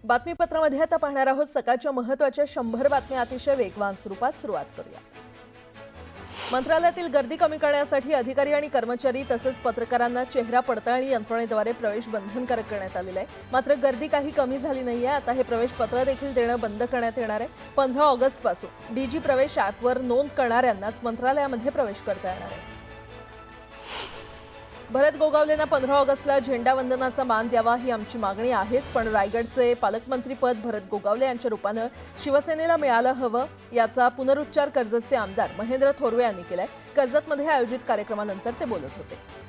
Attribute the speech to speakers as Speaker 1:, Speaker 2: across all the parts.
Speaker 1: बातमीपत्रामध्ये आता पाहणार आहोत सकाळच्या महत्त्वाच्या 100 बातम्या अतिशय वेगवान स्वरूपात सुरुवात करूया। मंत्रालयातील गर्दी कमी करण्यासाठी अधिकारी आणि कर्मचारी तसेच पत्रकारांना चेहरा पडताळणी यंत्रणेद्वारे प्रवेश बंधनकारक करण्यात आलेले आहे। मात्र गर्दी काही कमी झाली नाहीये। आता हे प्रवेश पत्र देखील देणं बंद करण्यात येणार आहे। 15 ऑगस्ट पासून डीजी प्रवेश ॲपवर नोंद करणाऱ्यांनाच मंत्रालयामध्ये प्रवेश करता येणार आहे। भरत गोगावलेंना 15 ऑगस्टला झेंडावंदनाचा मान द्यावा ही आमची मागणी आहेच, पण रायगडचे पालकमंत्रीपद भरत गोगावले यांच्या रूपानं शिवसेनेला मिळालं हवं याचा पुनरुच्चार कर्जतचे आमदार महेंद्र थोरवे यांनी केलाय। कर्जतमध्ये आयोजित कार्यक्रमानंतर ते बोलत होते।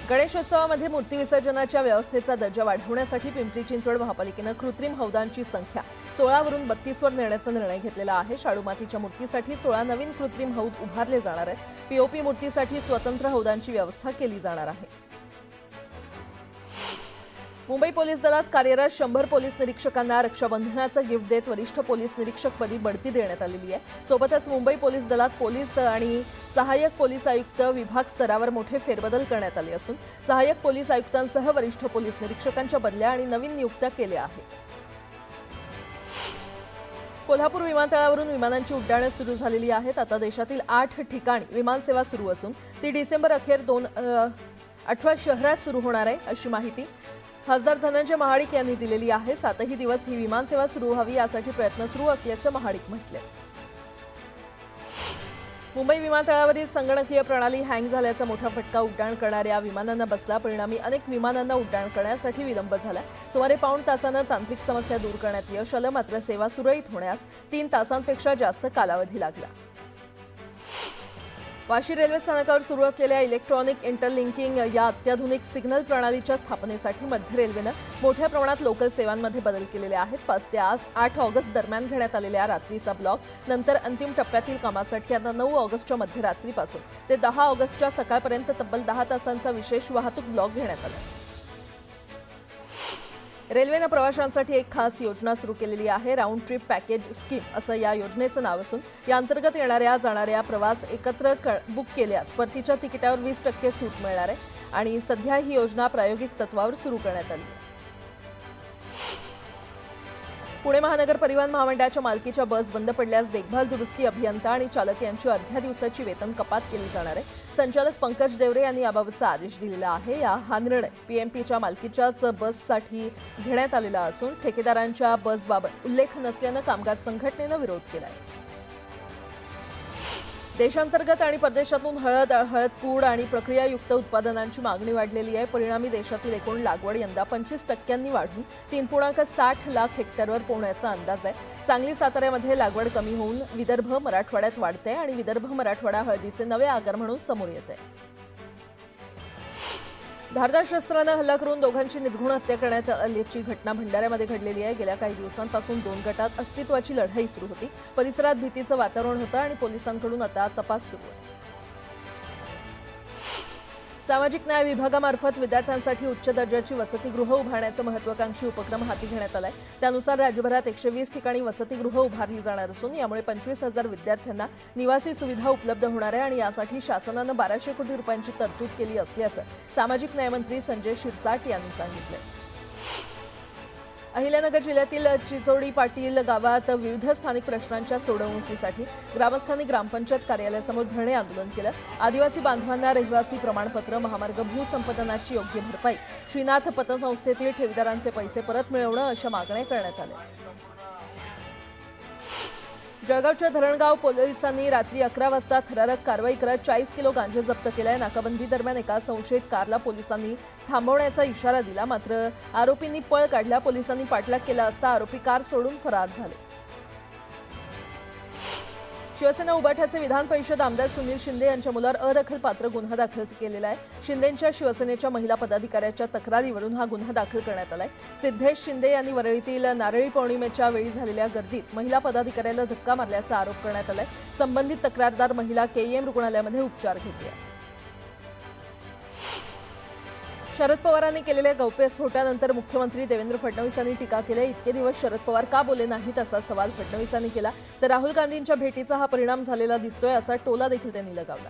Speaker 1: गणेशोत्सवामध्ये मूर्ती विसर्जनाच्या व्यवस्थेचा दर्जा वाढवण्यासाठी पिंपरी चिंचवड महापालिकेनं कृत्रिम हौदांची संख्या 16 वरून 32 वर नेण्याचा निर्णय घेतलेला आहे। शाडू मातीच्या मूर्तीसाठी 16 नवीन कृत्रिम हौद उभारले जाणार आहेत। पीओपी मूर्तीसाठी स्वतंत्र हौदांची व्यवस्था केली जाणार आहे। मुंबई पोलीस दलात कार्यरत 100 पोलीस निरीक्षकांना रक्षाबंधनाचं गिफ्ट देत वरिष्ठ पोलीस निरीक्षकपदी बढती देण्यात आलेली आहे। सोबतच मुंबई पोलीस दलात पोलीस आणि सहाय्यक पोलीस आयुक्त विभाग स्तरावर मोठे फेरबदल करण्यात आले असून सहाय्यक पोलीस आयुक्तांसह वरिष्ठ पोलीस निरीक्षकांच्या बदल्या आणि नवीन नियुक्त्या केल्या आहेत। कोल्हापूर विमानतळावरून विमानांची उड्डाणं सुरू झालेली आहेत। आता देशातील 8 ठिकाणी विमानसेवा सुरू असून ती डिसेंबर अखेर 18 शहरात सुरू होणार आहे अशी माहिती खासदार धनंजय महाडिक यांनी दिलेली आहे। 7ही दिवस ही विमानसेवा सुरू व्हावी यासाठी प्रयत्न सुरू असल्याचं महाडिक म्हटले। मुंबई विमानतळावरील संगणकीय प्रणाली हँग झाल्याचा मोठा फटका उड्डाण करणाऱ्या विमानांना बसला। परिणामी अनेक विमानांना उड्डाण करण्यासाठी विलंब झाला। सुमारे पाऊण तासानं तांत्रिक समस्या दूर करण्यात यश आलं, मात्र सेवा सुरळीत होण्यास 3 तासांपेक्षा जास्त कालावधी लागला। वाशी रेल्वे स्थानकावर सुरू असलेल्या इलेक्ट्रॉनिक इंटरलिंकिंग या अत्याधुनिक सिग्नल प्रणालीच्या स्थापनेसाठी मध्य रेल्वेनं मोठ्या प्रमाणात लोकल सेवांमध्ये बदल केलेले आहेत। 5 ते 8 ऑगस्ट दरम्यान घेण्यात आलेल्या रात्रीचा ब्लॉक नंतर अंतिम टप्प्यातील कामासाठी आता 9 ऑगस्टच्या मध्यरात्रीपासून ते 10 ऑगस्टच्या सकाळपर्यंत तब्बल 10 तासांचा विशेष वाहतूक ब्लॉक घेण्यात आला। रेल्वेनं प्रवाशांसाठी एक खास योजना सुरू केलेली आहे। राऊंड ट्रिप पॅकेज स्कीम असं या योजनेचं नाव असून या अंतर्गत येणाऱ्या जाणाऱ्या प्रवास एकत्र बुक केल्यास परतीच्या तिकिटावर 20% सूट मिळणार आहे आणि सध्या ही योजना प्रायोगिक तत्वावर सुरू करण्यात आली आहे। पुणे महानगर परिवहन महामंडळाच्या मालकीच्या बस बंद पडल्यास देखभाल दुरुस्ती अभियंता आणि चालक यांची अर्ध्या दिवसाची वेतन कपात केली जाणार आहे। संचालक पंकज देवरे यांनी याबाबतचा आदेश दिलेला आहे। हा निर्णय पीएमपीच्या मालकीच्याच बससाठी घेण्यात आलेला असून ठेकेदारांच्या बसबाबत उल्लेख नसल्यानं कामगार संघटनेनं विरोध केला आहे। देशांतर्गत आणि परदेशातून हळद पूड आणि प्रक्रियायुक्त उत्पादनांची मागणी वाढलेली आहे। परिणामी देशातील एकूण लागवड यंदा 25% वाढून 3.60 लाख हेक्टरवर पोहोचण्याचा अंदाज आहे। सांगली साताऱ्यामध्ये लागवड कमी होऊन विदर्भ मराठवाड्यात वाढते आणि विदर्भ मराठवाडा हळदीचे नवे आगर म्हणून समोर येते। धारदार शस्त्रानं हल्ला करून दोघांची निर्घृण हत्या करण्यात आल्याची घटना भंडाऱ्यामध्ये घडलेली आहे। गेल्या काही दिवसांपासून 2 गटात अस्तित्वाची लढाई सुरू होती। परिसरात भीतीचं वातावरण होतं आणि पोलिसांकडून आता तपास सुरू आहे। सामाजिक न्याय विभागामार्फत विद्यार्थ्यांसाठी उच्च दर्जाची वसतिगृह उभारण्याचा महत्त्वाकांक्षी उपक्रम हाती घेण्यात आलाय। त्यानुसार राज्यभरात 120 ठिकाणी वसतिगृह उभारली जाणार असून यामुळे 25,000 विद्यार्थ्यांना निवासी सुविधा उपलब्ध होणार आहे आणि यासाठी शासनानं 1200 कोटी रुपयांची तरतूद केली असल्याचं सामाजिक न्यायमंत्री संजय शिरसाट यांनी सांगितलं। अहिल्यानगर जिल्ह्यातील चिचोडी पाटील गावात विविध स्थानिक प्रश्नांच्या सोडवणुकीसाठी ग्रामस्थांनी ग्रामपंचायत कार्यालयासमोर धरणे आंदोलन केलं। आदिवासी बांधवांना रहिवासी प्रमाणपत्र, महामार्ग भूसंपादनाची योग्य भरपाई, श्रीनाथ पतसंस्थेतील ठेवीदारांचे पैसे परत मिळवणं अशा मागण्या करण्यात आल्या। जळगावच्या धरणगाव पोलिसांनी रात्री 11 वाजता थरारक कारवाई करत 40 किलो गांजा जप्त केलाय। नाकाबंदी दरम्यान एका संशयित कारला पोलिसांनी थांबवण्याचा इशारा दिला, मात्र आरोपींनी पळ काढला। पोलिसांनी पाठलाग केला असता आरोपी कार सोडून फरार झाले। शिवसेना उबाठ्याचे विधान परिषद आमदार सुनील शिंदे यांच्या मुलावर अदखलपात्र गुन्हा दाखल केलेला आहे। शिंदेंच्या शिवसेनेच्या महिला पदाधिकाऱ्याच्या तक्रारीवरून हा गुन्हा दाखल करण्यात आलाय। सिद्धेश शिंदे यांनी वरळीतील नारळी पौर्णिमेच्या वेळी झालेल्या गर्दीत महिला पदाधिकाऱ्याला धक्का मारल्याचा आरोप करण्यात आलाय। संबंधित तक्रारदार महिला केईएम रुग्णालयामध्ये उपचार घेते आहे। शरद पवारांनी केलेल्या गौप्यस्फोटानंतर मुख्यमंत्री देवेंद्र फडणवीस यांनी टीका केली। इतके दिवस शरद पवार का बोलले नाहीत असा सवाल फडणवीसांनी केला। तर राहुल गांधींच्या भेटीचा हा परिणाम झालेला दिसतोय असा टोला देखील त्यांनी लगावला।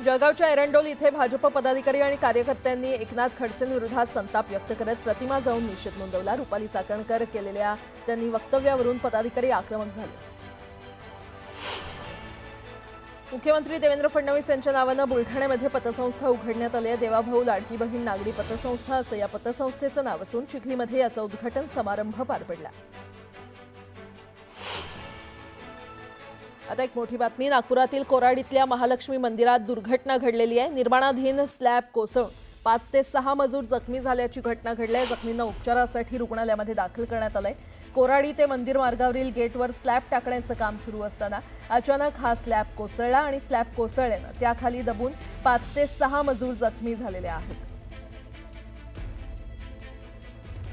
Speaker 1: जळगावच्या एरंडोल इथे भाजप पदाधिकारी आणि कार्यकर्त्यांनी एकनाथ खडसेंविरोधात संताप व्यक्त करत प्रतिमा जाऊन निषेध नोंदवला। रुपाली चाकणकर केलेल्या त्यांनी वक्तव्यावरून पदाधिकारी आक्रमक झाले। मुख्यमंत्री देवेंद्र फडणवीस यांच्या नावानं बुलढाण्यामध्ये पतसंस्था उघडण्यात आली आहे। देवाभाऊ लाडकी बहीण नागरी पतसंस्था असं या पतसंस्थेचं नाव असून चिखलीमध्ये याचा उद्घाटन समारंभ पार पडला। आता एक मोठी बातमी। नागपुरातील कोराडीतल्या महालक्ष्मी मंदिरात दुर्घटना घडलेली आहे। निर्माणाधीन स्लॅब कोसळून 5 ते 6 मजूर जखमी झाल्याची घटना घडली आहे। जखमींना उपचारासाठी रुग्णालयामध्ये दाखल करण्यात आलंय। कोराडी ते मंदिर मार्गावरील गेटवर स्लॅब टाकण्याचं काम सुरू असताना अचानक हा स्लॅब कोसळला आणि स्लॅब कोसळल्यानं त्याखाली दबून 5 ते 6 मजूर जखमी झालेले आहेत।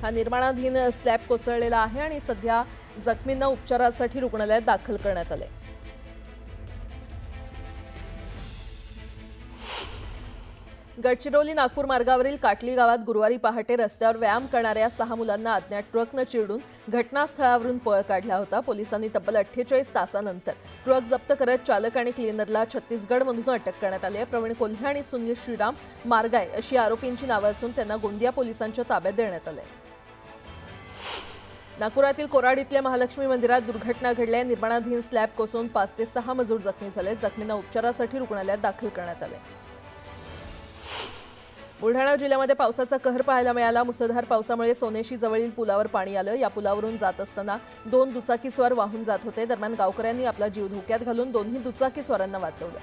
Speaker 1: हा निर्माणाधीन स्लॅब कोसळलेला आहे आणि सध्या जखमींना उपचारासाठी रुग्णालयात दाखल करण्यात आले। गडचिरोली नागपूर मार्गावरील काटली गावात गुरुवारी पहाटे रस्त्यावर व्यायाम करणाऱ्या 6 मुलांना अज्ञात ट्रकनं चिरडून घटनास्थळावरून पळ काढला होता। पोलिसांनी तब्बल 48 तासांनंतर ट्रक जप्त करत चालक आणि क्लिनरला छत्तीसगडमधून अटक करण्यात आली आहे। प्रवीण कोल्हे आणि सुनील श्रीराम मार्गाय अशी आरोपींची नावं असून त्यांना गोंदिया पोलिसांच्या ताब्यात देण्यात आले। नागपुरातील कोराडीतल्या महालक्ष्मी मंदिरात दुर्घटना घडली आहे। निर्माणाधीन स्लॅब कोसळून 5 ते 6 मजूर जखमी झाले। जखमींना उपचारासाठी रुग्णालयात दाखल करण्यात आले। बुलढाणा जिल्ह्यामध्ये पावसाचा कहर पाहायला मिळाला। मुसळधार पावसामुळे सोनेशी जवळील पुलावर पाणी आलं। या पुलावरून जात असताना 2 दुचाकीस्वार वाहून जात होते। दरम्यान गावकऱ्यांनी आपला जीव धोक्यात घालून दोन्ही दुचाकीस्वारांना वाचवलं।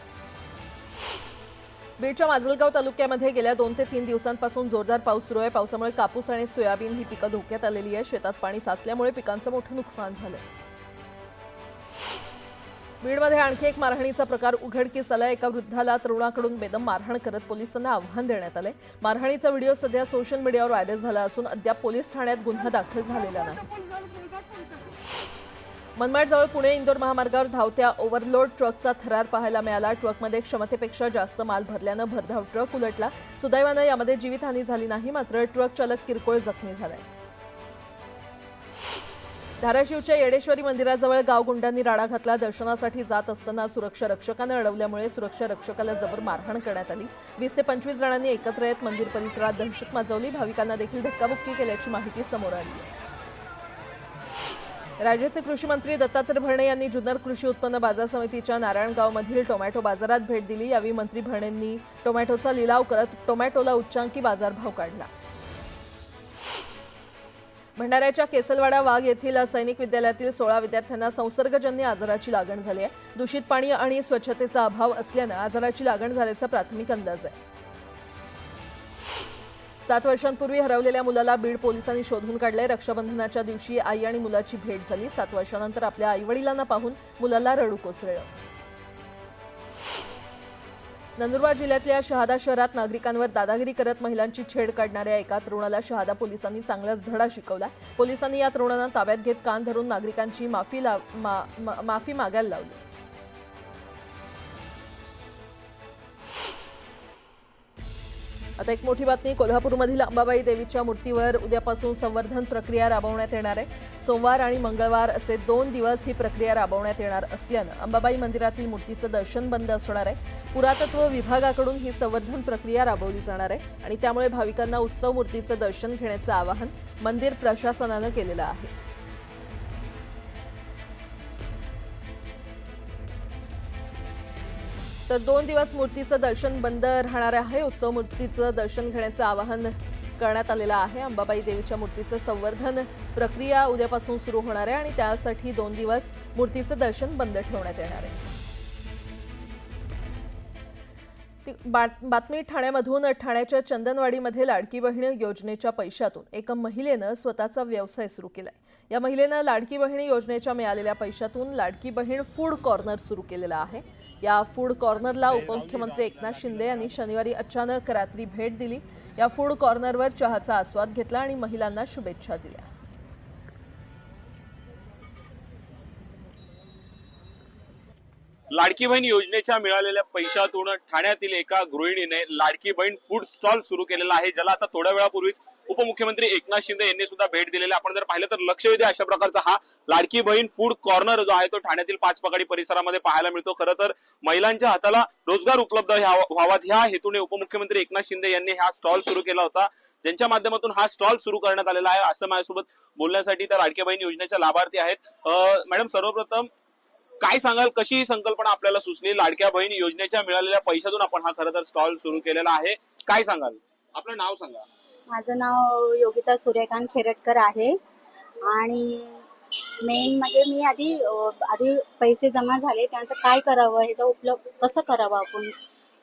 Speaker 1: बीडच्या माजलगाव तालुक्यामध्ये गेल्या 2 ते 3 दिवसांपासून जोरदार पाऊस सुरू आहे। पावसामुळे कापूस आणि सोयाबीन ही पिकं धोक्यात आलेली आहे। शेतात पाणी साचल्यामुळे पिकांचं मोठं नुकसान झालं। बीडमध्ये आणखी एक मारहाणीचा प्रकार उघडकीस आला। एका वृद्धाला तरुणाकडून बेदम मारहाण करत पोलिसांना आव्हान देण्यात आले। मारहाणीचा व्हिडिओ सध्या सोशल मीडियावर व्हायरल झाला असून अद्याप पोलीस ठाण्यात गुन्हा दाखल झालेला नाही। मनमाडजवळ पुणे इंदोर महामार्गावर धावत्या ओव्हरलोड ट्रकचा थरार पाहायला मिळाला। ट्रकमध्ये क्षमतेपेक्षा जास्त माल भरल्यानं भरधाव ट्रक उलटला। सुदैवानं यामध्ये जीवितहानी झाली नाही, मात्र ट्रक चालक किरकोळ जखमी झालाय। धाराशिवच्या येडेश्वरी मंदिराजवळ गावगुंडांनी राडा घातला। दर्शनासाठी जात असताना सुरक्षा रक्षकानं अडवल्यामुळे सुरक्षा रक्षकाला जबर मारहाण करण्यात आली। 20 ते 25 जणांनी एकत्र येत मंदिर परिसरात दहशत माजवली। भाविकांना देखील धक्काबुक्की केल्याची माहिती समोर आली आहे। राज्याचे कृषी मंत्री दत्तात्रय भरणे यांनी जुन्नर कृषी उत्पन्न बाजार समितीच्या नारायणगावमधील टोमॅटो बाजारात भेट दिली। यावेळी मंत्री भरणेंनी टोमॅटोचा लिलाव करत टोमॅटोला उच्चांकी बाजारभाव काढला। भंडाऱ्याच्या केसलवाडा वाघ येथील सैनिक विद्यालयातील 16 विद्यार्थ्यांना संसर्गजन्य आजाराची लागण झाली आहे। दूषित पाणी आणि स्वच्छतेचा अभाव असल्यानं आजाराची लागण झाल्याचा प्राथमिक अंदाज आहे। 7 वर्षांपूर्वी हरवलेल्या मुलाला बीड पोलिसांनी शोधून काढले। रक्षाबंधनाच्या दिवशी आई आणि मुलाची भेट झाली। 7 वर्षांनंतर आपल्या आईवडिलांना पाहून मुलाला रडू कोसळलं। नंदुरबार जिल्ह्यातल्या शहादा शहरात नागरिकांवर दादागिरी करत महिलांची छेड काढणाऱ्या एका तरुणाला शहादा पोलिसांनी चांगलाच धडा शिकवला। पोलिसांनी या तरुणांना ताब्यात घेत कान धरून नागरिकांची माफी मागायला लावली। आता एक मोठी बातमी। कोल्हापूरमधील अंबाबाई देवीच्या मूर्तीवर उद्यापासून संवर्धन प्रक्रिया राबवण्यात येणार आहे। सोमवार आणि मंगळवार असे 2 दिवस ही प्रक्रिया राबवण्यात येणार असल्यानं अंबाबाई मंदिरातील मूर्तीचं दर्शन बंद असणार आहे। पुरातत्व विभागाकडून ही संवर्धन प्रक्रिया राबवली जाणार आहे आणि त्यामुळे भाविकांना उत्सव मूर्तीचं दर्शन घेण्याचं आवाहन मंदिर प्रशासनानं केलेलं आहे। तर 2 दिवस मूर्तीचं दर्शन बंद राहणार आहे। उत्सव मूर्तीचं दर्शन घेण्याचं आवाहन करण्यात आलेलं आहे। अंबाबाई देवीच्या मूर्तीचं संवर्धन प्रक्रिया उद्यापासून सुरू होणार आहे आणि त्यासाठी 2 दिवस मूर्तीचं दर्शन बंद ठेवण्यात येणार आहे। बातमी ठाण्यामधून। ठाण्याच्या चंदनवाडीमध्ये लाडकी बहीण योजनेच्या पैशातून एका महिलेनं स्वतःचा व्यवसाय सुरू केलाय। या महिलेनं लाडकी बहीण योजनेच्या मिळालेल्या पैशातून लाडकी बहीण फूड कॉर्नर सुरू केलेलं आहे। या फूड कॉर्नरला उपमुख्यमंत्री एकनाथ शिंदे यांनी शनिवारी अचानक रात्री भेट दिली। या फूड कॉर्नरवर चहाचा आस्वाद घेतला आणि महिलांना शुभेच्छा दिल्या।
Speaker 2: लाडकी बहीण योजनेच्या मिळालेल्या पैशातून ठाण्यातील एका गृहिणीने लाडकी बहीण फूड स्टॉल सुरू केलेला आहे, ज्याला आता थोड्या वेळापूर्वीच उपमुख्यमंत्री एकनाथ शिंदे यांनी सुद्धा भेट दिलेली. आपण जर पाहिलं तर लक्षवेधी अशा प्रकारचा हा लाडकी बहीण फूड कॉर्नर जो आहे तो ठाण्यातील पाचपकाडी परिसरामध्ये पाहायला मिळतो. खरं तर महिलांच्या हाताला रोजगार उपलब्ध व्हावा ह्या हेतूने उपमुख्यमंत्री एकनाथ शिंदे यांनी हा स्टॉल सुरू केला होता, ज्यांच्या माध्यमातून हा स्टॉल सुरू करण्यात आलेला आहे. असं माझ्यासोबत बोलण्यासाठी त्या लाडकी बहीण योजनेच्या लाभार्थी आहेत. मॅडम, सर्वप्रथम काय सांगाल, कशी ही संकल्पना आपल्याला सुचली? लाडक्या बहीण योजनेच्या मिळालेल्या पैशातून आपण हा खरं तर स्टॉल सुरू केलेला आहे, काय सांगाल? आपलं नाव सांगा.
Speaker 3: माझं नाव योगिता सूर्यकांत खेरटकर आहे आणि मेन म्हणजे मी आधी पैसे जमा झाले, त्यानंतर काय करावं, ह्याचा उपयोग कसं करावं आपण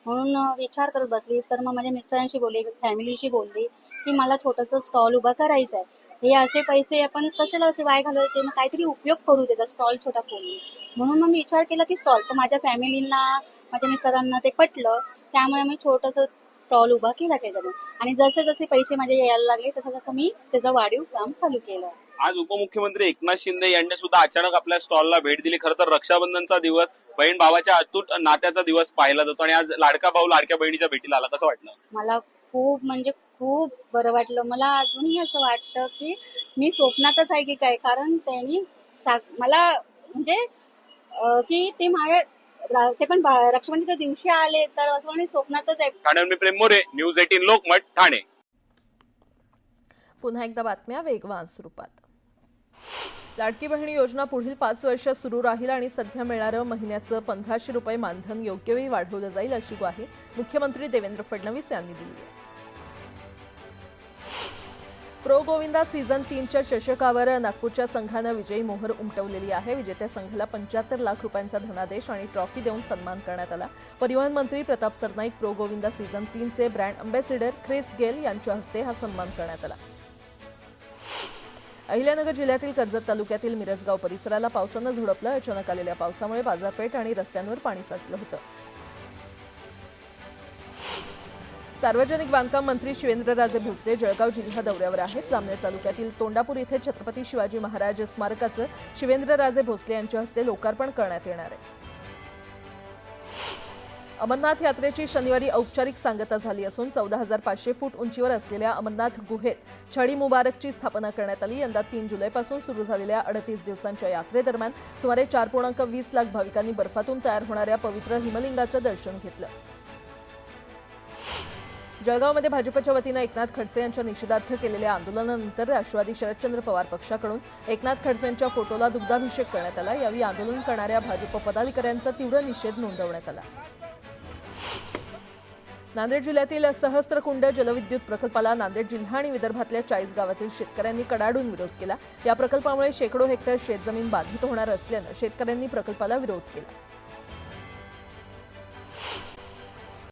Speaker 3: म्हणून विचार करत बसली. तर मग माझ्या मिस्टरांशी बोलली, फॅमिलीशी बोलली की मला छोटंसं स्टॉल उभा करायचा आहे. हे असे पैसे आपण कशाला असे वाया घालवायचे, मग काहीतरी उपयोग करू त्याचा स्टॉल छोटा खोलून. म्हणून मग मी विचार केला की स्टॉल. तर माझ्या फॅमिलींना, माझ्या मिस्टरांना ते पटलं, त्यामुळे मी छोटंसं स्टॉल उभा केला त्याच्यातून. आणि जसे जसे पैसे माझे यायला लागले तसं तसं मी त्याचं वाढीव काम चालू केलं.
Speaker 2: आज उपमुख्यमंत्री एकनाथ शिंदे यांनी सुद्धा अचानक आपल्या स्टॉलला भेट दिली. खरं तर रक्षाबंधनचा दिवस, बहीण भावाच्या अतूट नात्याचा दिवस पाहिला जातो आणि आज लाडका भाऊ लाडक्या बहिणीच्या भेटीला आला. कसं वाटलं?
Speaker 3: मला खूप म्हणजे खूप बरं वाटलं. मला अजूनही असं वाटतं की मी स्वप्नातच आहे की काय, कारण त्यांनी मला म्हणजे की ते माझ्या ते पण रक्षाबंधनच्या दिवशी आले, तर असं म्हणजे स्वप्नातच आहे.
Speaker 2: ठाण्याहून मी प्रेम मोरे, न्यूज 18 लोकमत, ठाणे.
Speaker 1: पुन्हा एकदा बातम्या वेगवान स्वरूपात. लाडकी बहीण योजना पुढील 5 वर्ष सुरू राहील आणि सध्या मिळणारं महिन्याचं 1500 रुपये मानधन योग्य वेळी वाढवलं जाईल, अशी ग्वाही मुख्यमंत्री देवेंद्र फडणवीस यांनी दिली आहे. प्रो गोविंदा सीझन 3च्या चषकावर नागपूरच्या संघानं विजयी मोहर उमटवलेली आहे. विजेत्या संघाला 75 लाख रुपयांचा धनादेश आणि ट्रॉफी देऊन सन्मान करण्यात आला. परिवहन मंत्री प्रताप सरनाईक, प्रो गोविंदा सीझन 3चे ब्रँड अँबॅसिडर ख्रिस गेल यांच्या हस्ते हा सन्मान करण्यात आला. अहिल्यानगर जिल्ह्यातील कर्जत तालुक्यातील मिरजगाव परिसराला पावसानं झोडपलं. अचानक आलेल्या पावसामुळे बाजारपेठ आणि रस्त्यांवर पाणी साचलं होतं. सार्वजनिक बांधकाम मंत्री शिवेंद्रराजे भोसले जळगाव जिल्हा दौऱ्यावर आहेत. जामनेर तालुक्यातील तोंडापूर येथे छत्रपती शिवाजी महाराज स्मारकाचं शिवेंद्रराजे भोसले यांच्या हस्ते लोकार्पण करण्यात येणार आहे. अमरनाथ यात्रेची शनिवारी औपचारिक सांगता झाली असून 14,500 फूट उंचीवर असलेल्या अमरनाथ गुहेत छडी मुबारकची स्थापना करण्यात आली. यंदा 3 जुलैपासून सुरू झालेल्या 38 दिवसांच्या यात्रेदरम्यान सुमारे 4.20 लाख भाविकांनी बर्फातून तयार होणाऱ्या पवित्र हिमलिंगाचं दर्शन घेतलं. जळगावमध्ये भाजपच्या वतीनं एकनाथ खडसे यांच्या निषेधार्थ केलेल्या आंदोलनानंतर राष्ट्रवादी शरदचंद्र पवार पक्षाकडून एकनाथ खडसेंच्या फोटोला दुग्धाभिषेक करण्यात आला. यावेळी आंदोलन करणाऱ्या भाजप पदाधिकाऱ्यांचा तीव्र निषेध नोंदवण्यात आला. नांदेड जिल्ह्यातील सहस्त्रकुंड जलविद्युत प्रकल्पाला नांदेड जिल्हा आणि विदर्भातल्या 40 गावातील शेतकऱ्यांनी कडाडून विरोध केला. या प्रकल्पामुळे शेकडो हेक्टर शेतजमीन बाधित होणार असल्यानं शेतकऱ्यांनी प्रकल्पाला विरोध केला.